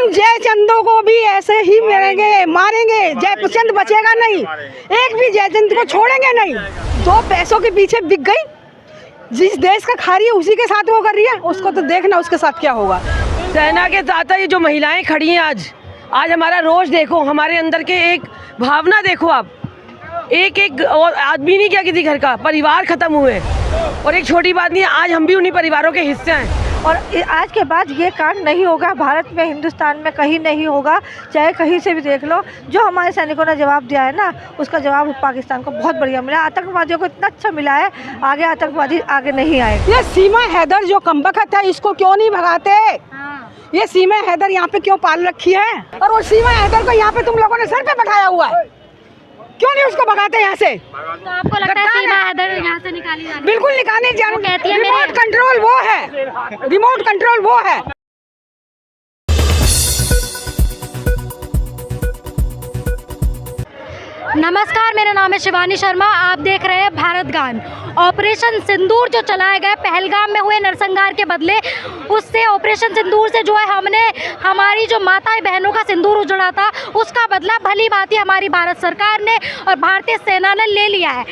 उन जयचंदों को भी ऐसे ही मारेंगे मारेंगे। जयचंद बचेगा नहीं, एक भी जयचंद को छोड़ेंगे नहीं। दो पैसों के पीछे बिक गई, जिस देश का खा रही है उसी के साथ वो कर रही है, उसको तो देखना उसके साथ क्या होगा। सेना के साथ ये जो महिलाएं खड़ी हैं आज हमारा रोज देखो, हमारे अंदर के एक भावना देखो आप, एक और आदमी नहीं क्या किसी घर का, परिवार खत्म हुए। और एक छोटी बात नहीं, आज हम भी उन्हीं परिवारों के हिस्से हैं। और आज के बाद ये कांड नहीं होगा, भारत में हिंदुस्तान में कहीं नहीं होगा, चाहे कहीं से भी देख लो। जो हमारे सैनिकों ने जवाब दिया है ना, उसका जवाब पाकिस्तान को बहुत बढ़िया मिला। आतंकवादियों को इतना अच्छा मिला है, आगे आतंकवादी आगे नहीं आएगा। ये सीमा हैदर जो कमबख्त है, इसको क्यों नहीं भगाते? ये सीमा हैदर यहाँ पे क्यों पाल रखी है? और वो सीमा हैदर को यहाँ पे तुम लोगों ने सर पे बैठाया हुआ है, क्यों नहीं उसको भगाते यहाँ से? तो आपको लगता है सीमा हैदर यहाँ से निकाली जानी? बिल्कुल निकालने जाने, कहती है रिमोट कंट्रोल वो है, रिमोट कंट्रोल वो है। नमस्कार, मेरा नाम है शिवानी शर्मा। आप देख रहे हैं भारत गान। ऑपरेशन सिंदूर जो चलाया गया पहलगाम में हुए नरसंहार के बदले, उससे ऑपरेशन सिंदूर से जो है हमने हमारी जो माताएं बहनों का सिंदूर उजड़ा था, उसका बदला भली भांति हमारी भारत सरकार ने और भारतीय सेना ने ले लिया है।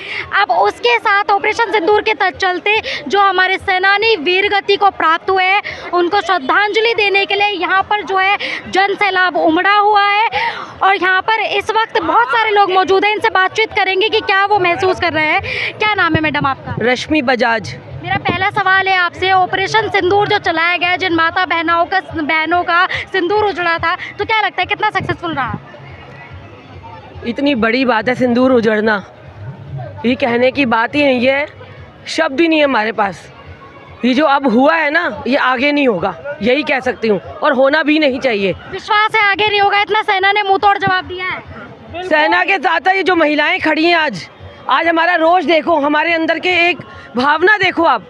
अब उसके साथ ऑपरेशन सिंदूर के चलते जो हमारे सेनानी वीरगति को प्राप्त हुए हैं, उनको श्रद्धांजलि देने के लिए यहाँ पर जो है जन सैलाब उमड़ा हुआ है। और यहाँ पर इस वक्त बहुत सारे लोग मौजूद हैं, इनसे बातचीत करेंगे कि क्या वो महसूस कर रहे हैं। क्या नाम है मैडम आपका? रश्मि बजाज। मेरा पहला सवाल है आपसे, ऑपरेशन सिंदूर जो चलाया गया, जिन माता बहनों का सिंदूर उजड़ा था, तो क्या लगता है कितना सक्सेसफुल रहा? इतनी बड़ी बात है सिंदूर उजड़ना, ये कहने की बात ही नहीं है, शब्द ही नहीं है हमारे पास। ये जो अब हुआ है ना, ये आगे नहीं होगा, यही कह सकती हूँ, और होना भी नहीं चाहिए। विश्वास है आगे नहीं होगा, इतना सेना ने मुंह तोड़ जवाब दिया है। सेना के साथ ये जो महिलाएं खड़ी हैं आज हमारा रोज देखो, हमारे अंदर के एक भावना देखो आप,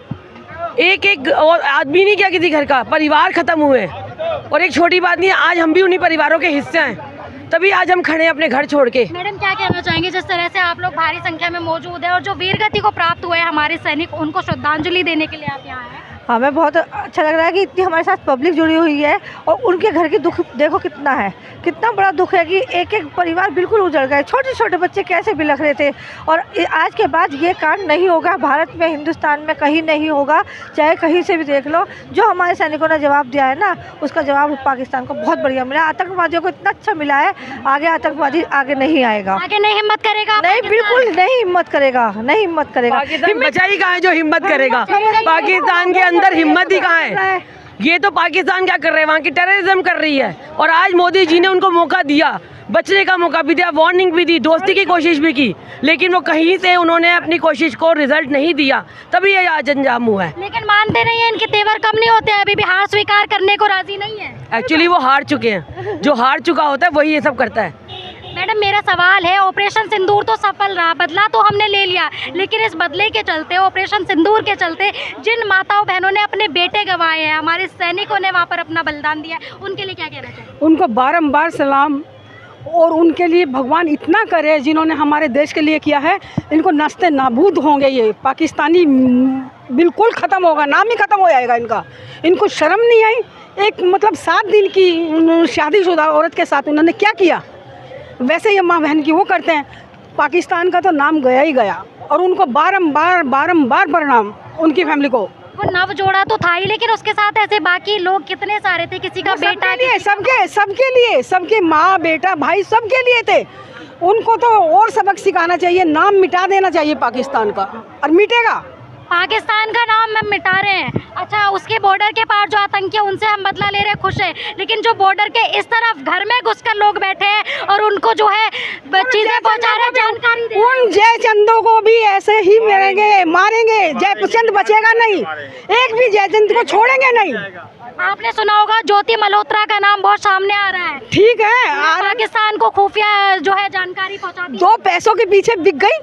एक और आदमी नहीं क्या किसी घर का, परिवार खत्म हुए। और एक छोटी बात नहीं, आज हम भी उन्हीं परिवारों के हिस्से हैं, तभी आज हम खड़े हैं अपने घर छोड़ के। मैडम, क्या कहना चाहेंगे जिस तरह से आप लोग भारी संख्या में मौजूद है और जो वीरगति को प्राप्त हुए हमारे सैनिक, उनको श्रद्धांजलि देने के लिए आप यहाँ हैं? हमें बहुत अच्छा लग रहा है कि इतनी हमारे साथ पब्लिक जुड़ी हुई है, और उनके घर की दुख देखो कितना है, कितना बड़ा दुख है कि एक एक परिवार बिल्कुल उजड़ गए, छोटे छोटे बच्चे कैसे बिलख रहे थे। और आज के बाद ये कांड नहीं होगा, भारत में हिंदुस्तान में कहीं नहीं होगा, चाहे कहीं से भी देख लो। जो हमारे सैनिकों ने जवाब दिया है ना, उसका जवाब पाकिस्तान को बहुत बढ़िया मिला। आतंकवादियों को इतना अच्छा मिला है, आगे आतंकवादी आगे नहीं आएगा, आगे नहीं हिम्मत करेगा। नहीं, बिल्कुल नहीं हिम्मत करेगा, नहीं हिम्मत करेगा। पाकिस्तान बचा ही कहाँ है जो हिम्मत करेगा? पाकिस्तान के अंदर हिम्मत ही कहाँ है? ये तो पाकिस्तान क्या कर रहे हैं, वहाँ की टेररिज्म कर रही है। और आज मोदी जी ने उनको मौका दिया, बचने का मौका भी दिया, वार्निंग भी दी, दोस्ती की कोशिश भी की, लेकिन वो कहीं से उन्होंने अपनी कोशिश को रिजल्ट नहीं दिया, तभी ये आज अंजाम हुआ है। लेकिन मानते नहीं है, इनके तेवर कम नहीं होते हैं, अभी भी हार स्वीकार करने को राजी नहीं है। एक्चुअली वो हार चुके हैं, जो हार चुका होता है वही ये सब करता है। मैडम, मेरा सवाल है, ऑपरेशन सिंदूर तो सफल रहा, बदला तो हमने ले लिया, लेकिन इस बदले के चलते, ऑपरेशन सिंदूर के चलते, जिन माताओं बहनों ने अपने बेटे गंवाए हैं, हमारे सैनिकों ने वहाँ पर अपना बलिदान दिया है, उनके लिए क्या कहना चाहिए? उनको बारंबार सलाम, और उनके लिए भगवान इतना करे जिन्होंने हमारे देश के लिए किया है। इनको नास्ते नाबूद होंगे, ये पाकिस्तानी बिल्कुल ख़त्म होगा, नाम ही ख़त्म हो जाएगा इनका। इनको शर्म नहीं आई? एक मतलब 7 दिन की शादीशुदा औरत के साथ उन्होंने क्या किया? वैसे ये माँ बहन की वो करते हैं, पाकिस्तान का तो नाम गया ही गया। और उनको बारंबार प्रणाम उनकी फैमिली को। वो नव जोड़ा तो था ही, लेकिन उसके साथ ऐसे बाकी लोग कितने सारे थे, किसी का बेटा, सबके लिए, सबके माँ बेटा भाई सबके लिए थे। उनको तो और सबक सिखाना चाहिए, नाम मिटा देना चाहिए पाकिस्तान का, और मिटेगा। पाकिस्तान का नाम हम मिटा रहे हैं। अच्छा, उसके बॉर्डर के पार जो आतंकी है, उनसे हम बदला ले रहे हैं, खुश है, लेकिन जो बॉर्डर के इस तरफ घर में घुसकर लोग बैठे हैं और उनको जो है चीजें पहुंचा रहे हैं, जानकारी दे, उन जयचंदों को भी ऐसे ही मारेंगे। जयचंद बचेगा नहीं, एक भी जयचंद को छोड़ेंगे नहीं। आपने सुना होगा ज्योति मल्होत्रा का नाम बहुत सामने आ रहा है। ठीक है, पाकिस्तान को खुफिया जो है जानकारी पहुंचा दी। दो पैसों के पीछे बिक गई,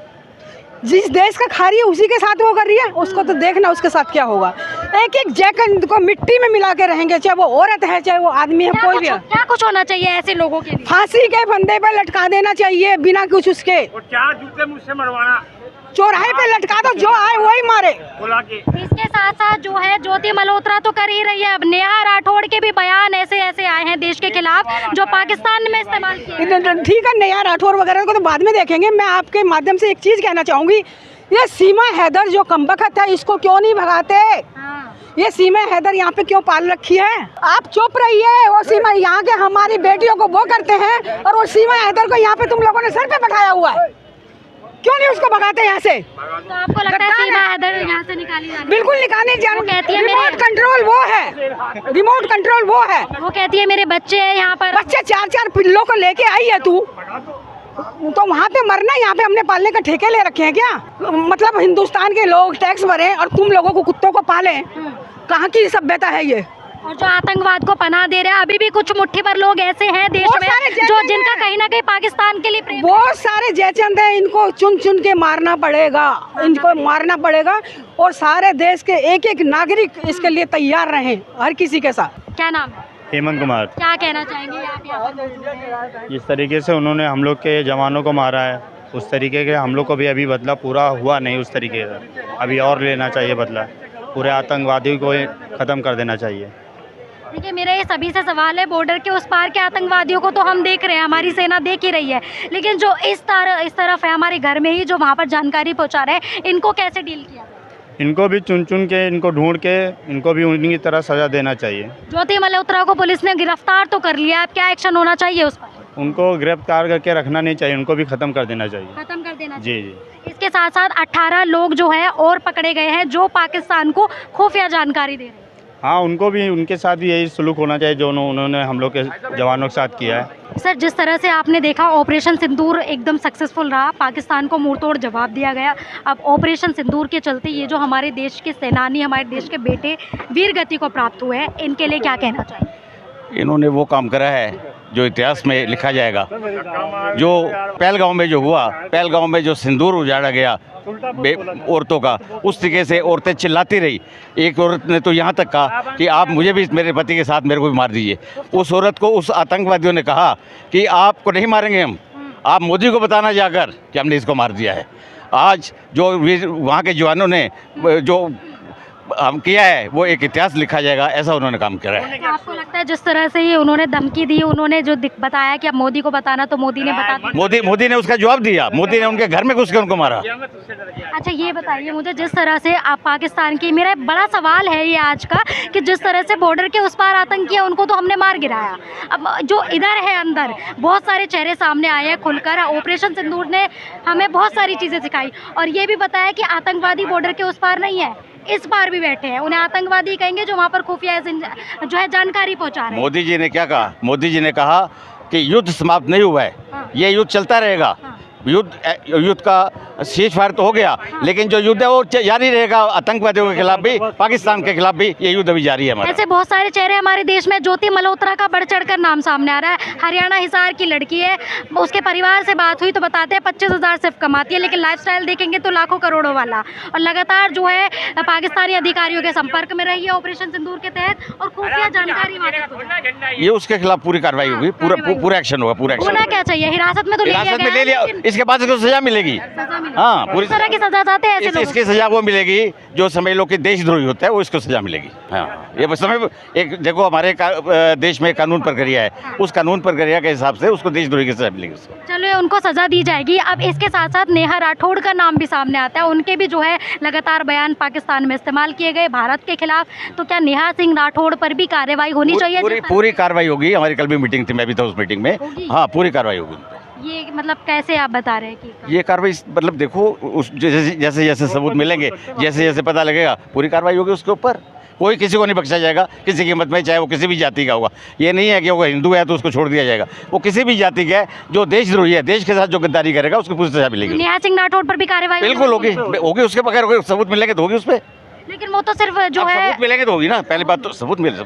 जिस देश का खा रही है उसी के साथ वो कर रही है, उसको तो देखना उसके साथ क्या होगा। एक एक जयचंद को मिट्टी में मिला के रहेंगे, चाहे वो औरत है चाहे वो आदमी है, कोई भी है। क्या कुछ होना चाहिए ऐसे लोगों के लिए? फांसी के फंदे पर लटका देना चाहिए बिना कुछ उसके। और क्या जूते मुझसे मरवाना? चौराहे पे लटका दो, जो आए वही मारे। इसके साथ साथ जो है ज्योति मल्होत्रा तो कर ही रही है, अब नेहा राठौड़ के भी बयान ऐसे ऐसे आए हैं देश के खिलाफ जो पाकिस्तान में इस्तेमाल किए। ठीक है, नेहा राठौड़ वगैरह को तो बाद में देखेंगे। मैं आपके माध्यम से एक चीज़ कहना चाहूँगी, ये सीमा हैदर जो कमबख्त है, इसको क्यों नहीं भगाते? ये सीमा हैदर यहाँ पे क्यों पाल रखी है? आप चुप रहिए। वो सीमा यहाँ के हमारी बेटियों को वो करते हैं और वो सीमा हैदर को यहाँ पे तुम लोगों ने सर पे बैठाया हुआ है, क्यों नहीं उसको भगाते यहाँ से? तो आपको लगता है सीमा हैदर यहाँ से निकाली जानी? बिल्कुल निकालनी चाहिए। कहती है रिमोट कंट्रोल वो है, रिमोट कंट्रोल वो है। वो कहती है मेरे बच्चे हैं यहाँ पर। बच्चे 4-4 पिल्लों को लेके आई है तू, तो वहाँ पे मरना, यहाँ पे हमने पालने का ठेके ले रखे हैं क्या? मतलब हिंदुस्तान के लोग टैक्स भरे और तुम लोगों को कुत्तों को पालें, कहाँ की सभ्यता है ये? और जो आतंकवाद को पनाह दे रहे हैं, अभी भी कुछ मुट्ठी भर लोग ऐसे हैं देश में जो जिनका कहीं ना कहीं पाकिस्तान के लिए प्रेम। बहुत सारे जयचंद हैं, इनको चुन चुन के मारना पड़ेगा, इनको मारना पड़ेगा। और सारे देश के एक एक नागरिक इसके लिए तैयार रहें, हर किसी के साथ। क्या नाम है? हेमंत कुमार। क्या कहना चाहेंगे आप यहाँ पर मौजूद हैं? जिस तरीके से उन्होंने हम लोग के जवानों को मारा है, उस तरीके के हम लोग को भी अभी बदला पूरा हुआ नहीं उस तरीके से, अभी और लेना चाहिए बदला। पूरे आतंकवादियों को ख़त्म कर देना चाहिए। देखिए, मेरा ये सभी से सवाल है, बॉर्डर के उस पार के आतंकवादियों को तो हम देख रहे हैं, हमारी सेना देख ही रही है, लेकिन जो इस तरफ है हमारे घर में ही जो वहाँ पर जानकारी पहुँचा रहे हैं, इनको कैसे डील किया? इनको भी चुन चुन के, इनको ढूंढ के, इनको भी उन्हीं की तरह सज़ा देना चाहिए। ज्योति मल्होत्रा को पुलिस ने गिरफ्तार तो कर लिया, अब क्या एक्शन होना चाहिए उस पर? उनको गिरफ्तार करके रखना नहीं चाहिए, उनको भी ख़त्म कर देना चाहिए। खत्म कर देना जी चाहिए। इसके साथ साथ 18 लोग जो है और पकड़े गए हैं जो पाकिस्तान को खुफिया जानकारी दे रहे हैं। हाँ, उनको भी, उनके साथ भी यही सलूक होना चाहिए जो उन्होंने हम लोग के जवानों के साथ किया है। सर, जिस तरह से आपने देखा ऑपरेशन सिंदूर एकदम सक्सेसफुल रहा, पाकिस्तान को मुंहतोड़ जवाब दिया गया। अब ऑपरेशन सिंदूर के चलते ये जो हमारे देश के सेनानी, हमारे देश के बेटे वीर गति को प्राप्त हुए हैं, इनके लिए क्या कहना चाहिए? इन्होंने वो काम करा है जो इतिहास में लिखा जाएगा। जो पहलगांव में जो हुआ, पहलगांव में जो सिंदूर उजाड़ा गया औरतों का, उस तरीके से औरतें चिल्लाती रही। एक औरत ने तो यहाँ तक कहा कि आप मुझे भी, मेरे पति के साथ मेरे को भी मार दीजिए। उस औरत को उस आतंकवादियों ने कहा कि आपको नहीं मारेंगे हम, आप मोदी को बताना जाकर कि हमने इसको मार दिया है। आज जो वहाँ के जवानों ने जो हम किया है वो एक इतिहास लिखा जाएगा, ऐसा उन्होंने काम करा है। तो आपको लगता है जिस तरह से ये उन्होंने धमकी दी, उन्होंने जो बताया कि अब मोदी को बताना, तो मोदी ने बता दिया? मोदी ने उसका जवाब दिया। मोदी ने उनके घर में घुस के उनको मारा। अच्छा, ये बताइए मुझे, जिस तरह से आप पाकिस्तान की, मेरा बड़ा सवाल है ये आज का, कि जिस तरह से बॉर्डर के उस पार आतंकी है उनको तो हमने मार गिराया, अब जो इधर है अंदर बहुत सारे चेहरे सामने आए हैं खुलकर। ऑपरेशन सिंदूर ने हमें बहुत सारी चीज़ें सिखाई और ये भी बताया कि आतंकवादी बॉर्डर के उस पार नहीं है, इस बार भी बैठे हैं। उन्हें आतंकवादी कहेंगे जो वहाँ पर खुफिया जो है जानकारी पहुँचा रहे हैं। मोदी जी ने क्या कहा? मोदी जी ने कहा कि युद्ध समाप्त नहीं हुआ है, ये युद्ध चलता रहेगा। युद्ध का सीज फायर तो हो गया, लेकिन जो युद्ध है वो जारी रहेगा। आतंकवादियों के खिलाफ भी, पाकिस्तान के खिलाफ भी ये युद्ध अभी जारी है हमारा। ऐसे बहुत सारे चेहरे हमारे देश में। ज्योति मल्होत्रा का बढ़ चढ़कर नाम सामने आ रहा है। हरियाणा हिसार की लड़की है, उसके परिवार से बात हुई तो बताते हैं 25,000 सिर्फ कमाती है, लेकिन लाइफस्टाइल देखेंगे तो लाखों करोड़ों वाला। और लगातार जो है पाकिस्तानी अधिकारियों के संपर्क में रही है ऑपरेशन सिंदूर के तहत और खुफिया जानकारी। ये उसके खिलाफ पूरी कार्रवाई होगी, पूरा एक्शन होगा। पूरा एक्शन होना क्या चाहिए? हिरासत में तो हिरासत में ले लिया, इसके बाद इसको सजा मिलेगी। हाँ, पूरी तरह की सजा चाहते हैं ऐसे लोग। इसकी सजा वो मिलेगी जो समझ लो कि देशद्रोही होता है, वो इसको सजा मिलेगी। हाँ, ये समय एक देखो, हमारे देश में कानून प्रक्रिया है, उस कानून प्रक्रिया के हिसाब से उसको देशद्रोही की सजा मिलेगी। चलो, उनको सजा दी जाएगी। अब इसके साथ साथ नेहा राठौड़ का नाम भी सामने आता है। उनके भी जो है लगातार बयान पाकिस्तान में इस्तेमाल किए गए भारत के खिलाफ। तो क्या नेहा सिंह राठौड़ पर भी कार्रवाई होनी चाहिए? पूरी कार्रवाई होगी। हमारी कल भी मीटिंग थी, मैं भी था उस मीटिंग में। हाँ, पूरी कार्रवाई होगी। ये मतलब कैसे आप बता रहे हैं कि ये कार्रवाई, मतलब देखो, उस जैसे जैसे सबूत मिलेंगे, जैसे जैसे पता लगेगा, पूरी कार्रवाई होगी उसके ऊपर। कोई किसी को नहीं बख्शा जाएगा किसी कीमत में, चाहे वो किसी भी जाति का होगा। ये नहीं है कि वो हिंदू है तो उसको छोड़ दिया जाएगा। वो किसी भी जाति का है जो देशद्रोही है, देश के साथ जो गद्दारी करेगा, उसको पूरी सजा मिलेगी। नेहा सिंह राठौड़ पर भी कार्रवाई बिल्कुल होगी। उसके बगैर सबूत मिलेंगे तो होगी उस पर। लेकिन वो तो सिर्फ जो है सबूत मिलेंगे तो होगी ना। पहली बात तो सबूत मिले।